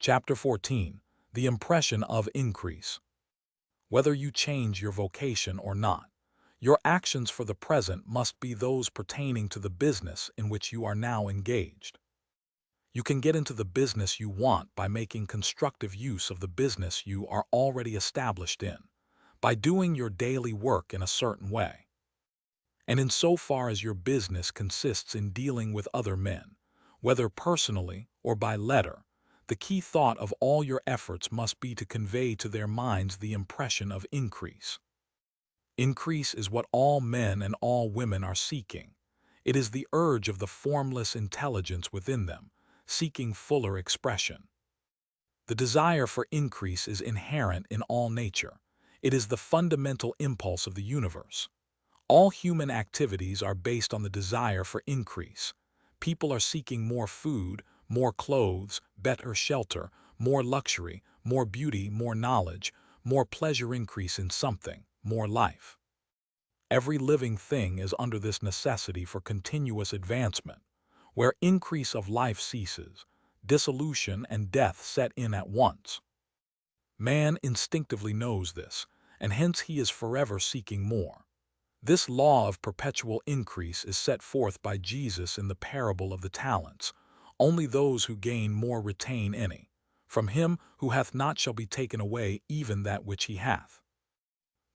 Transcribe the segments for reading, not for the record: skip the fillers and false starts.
Chapter 14. The Impression of Increase. Whether you change your vocation or not, your actions for the present must be those pertaining to the business in which you are now engaged. You can get into the business you want by making constructive use of the business you are already established in, by doing your daily work in a certain way. And insofar as your business consists in dealing with other men, whether personally or by letter, the key thought of all your efforts must be to convey to their minds the impression of increase. Increase is what all men and all women are seeking. It is the urge of the formless intelligence within them, seeking fuller expression. The desire for increase is inherent in all nature. It is the fundamental impulse of the universe. All human activities are based on the desire for increase. People are seeking more food, more clothes, better shelter, more luxury, more beauty, more knowledge, more pleasure, increase in something, more life. Every living thing is under this necessity for continuous advancement. Where increase of life ceases, dissolution and death set in at once. Man instinctively knows this, and hence he is forever seeking more. This law of perpetual increase is set forth by Jesus in the parable of the talents. Only those who gain more retain any. From him who hath not shall be taken away even that which he hath.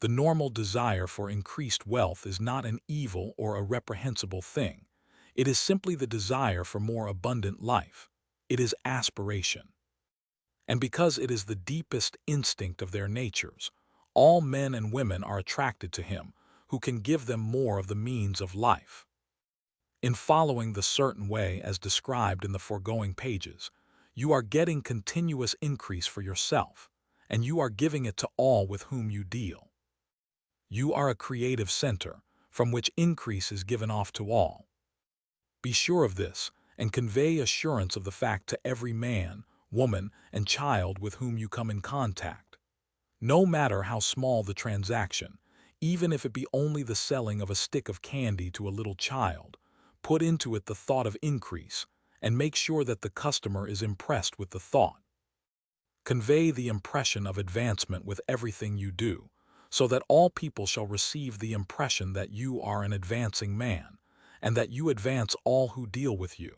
The normal desire for increased wealth is not an evil or a reprehensible thing. It is simply the desire for more abundant life. It is aspiration. And because it is the deepest instinct of their natures, all men and women are attracted to him who can give them more of the means of life. In following the certain way as described in the foregoing pages, you are getting continuous increase for yourself, and you are giving it to all with whom you deal. You are a creative center, from which increase is given off to all. Be sure of this, and convey assurance of the fact to every man, woman, and child with whom you come in contact. No matter how small the transaction, even if it be only the selling of a stick of candy to a little child, put into it the thought of increase, and make sure that the customer is impressed with the thought. Convey the impression of advancement with everything you do, so that all people shall receive the impression that you are an advancing man, and that you advance all who deal with you.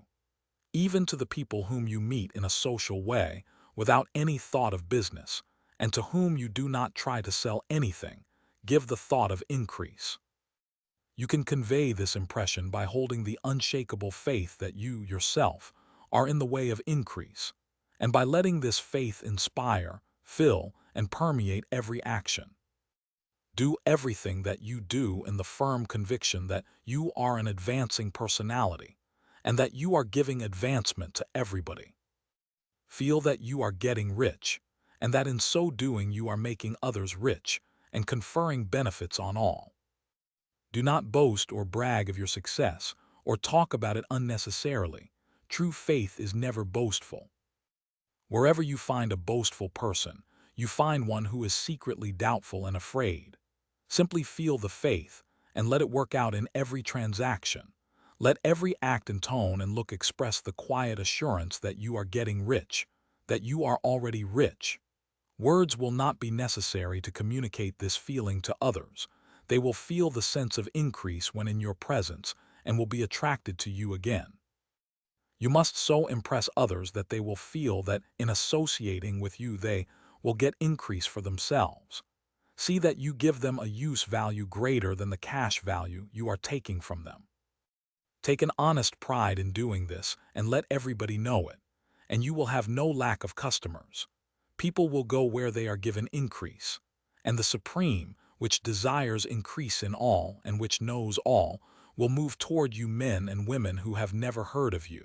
Even to the people whom you meet in a social way, without any thought of business, and to whom you do not try to sell anything, give the thought of increase. You can convey this impression by holding the unshakable faith that you, yourself, are in the way of increase, and by letting this faith inspire, fill, and permeate every action. Do everything that you do in the firm conviction that you are an advancing personality, and that you are giving advancement to everybody. Feel that you are getting rich, and that in so doing you are making others rich, and conferring benefits on all. Do not boast or brag of your success, or talk about it unnecessarily. True faith is never boastful. Wherever you find a boastful person, you find one who is secretly doubtful and afraid. Simply feel the faith, and let it work out in every transaction. Let every act and tone and look express the quiet assurance that you are getting rich, that you are already rich. Words will not be necessary to communicate this feeling to others. They will feel the sense of increase when in your presence and will be attracted to you again. You must so impress others that they will feel that in associating with you they will get increase for themselves. See that you give them a use value greater than the cash value you are taking from them. Take an honest pride in doing this and let everybody know it, and you will have no lack of customers. People will go where they are given increase, and the Supreme, which desires increase in all and which knows all, will move toward you men and women who have never heard of you.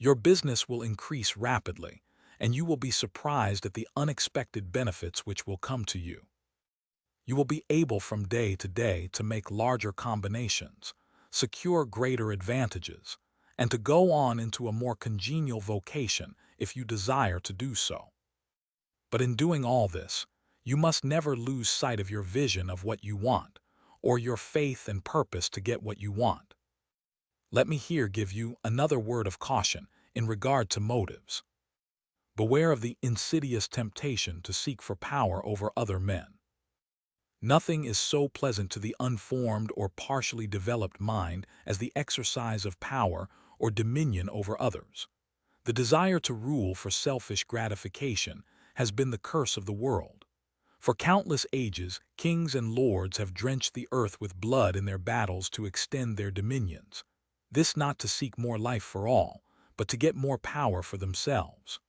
Your business will increase rapidly, and you will be surprised at the unexpected benefits which will come to you. You will be able from day to make larger combinations, secure greater advantages, and to go on into a more congenial vocation if you desire to do so. But in doing all this, you must never lose sight of your vision of what you want, or your faith and purpose to get what you want. Let me here give you another word of caution in regard to motives. Beware of the insidious temptation to seek for power over other men. Nothing is so pleasant to the unformed or partially developed mind as the exercise of power or dominion over others. The desire to rule for selfish gratification has been the curse of the world. For countless ages, kings and lords have drenched the earth with blood in their battles to extend their dominions. This not to seek more life for all, but to get more power for themselves.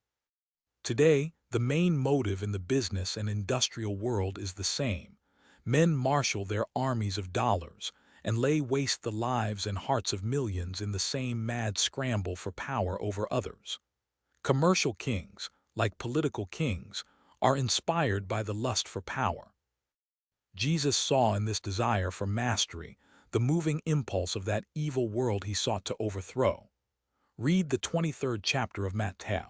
Today, the main motive in the business and industrial world is the same. Men marshal their armies of dollars and lay waste the lives and hearts of millions in the same mad scramble for power over others. Commercial kings, like political kings, are inspired by the lust for power. Jesus saw in this desire for mastery the moving impulse of that evil world he sought to overthrow. Read the 23rd chapter of Matthew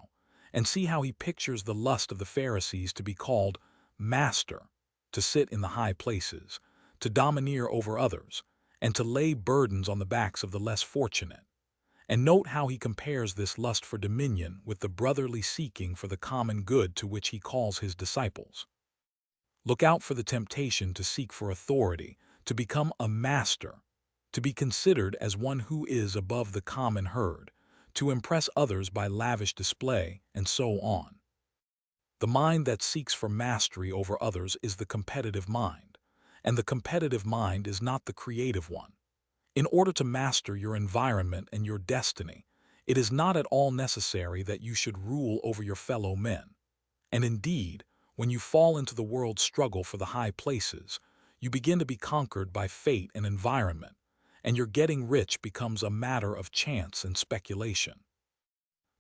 and see how he pictures the lust of the Pharisees to be called master, to sit in the high places, to domineer over others, and to lay burdens on the backs of the less fortunate. And note how he compares this lust for dominion with the brotherly seeking for the common good to which he calls his disciples. Look out for the temptation to seek for authority, to become a master, to be considered as one who is above the common herd, to impress others by lavish display, and so on. The mind that seeks for mastery over others is the competitive mind, and the competitive mind is not the creative one. In order to master your environment and your destiny, it is not at all necessary that you should rule over your fellow men. And indeed, when you fall into the world's struggle for the high places, you begin to be conquered by fate and environment, and your getting rich becomes a matter of chance and speculation.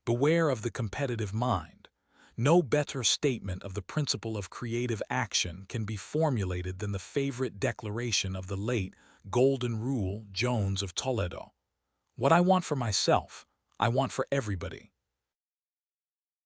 Beware of the competitive mind. No better statement of the principle of creative action can be formulated than the favorite declaration of the late Golden Rule Jones of Toledo. What I want for myself, I want for everybody.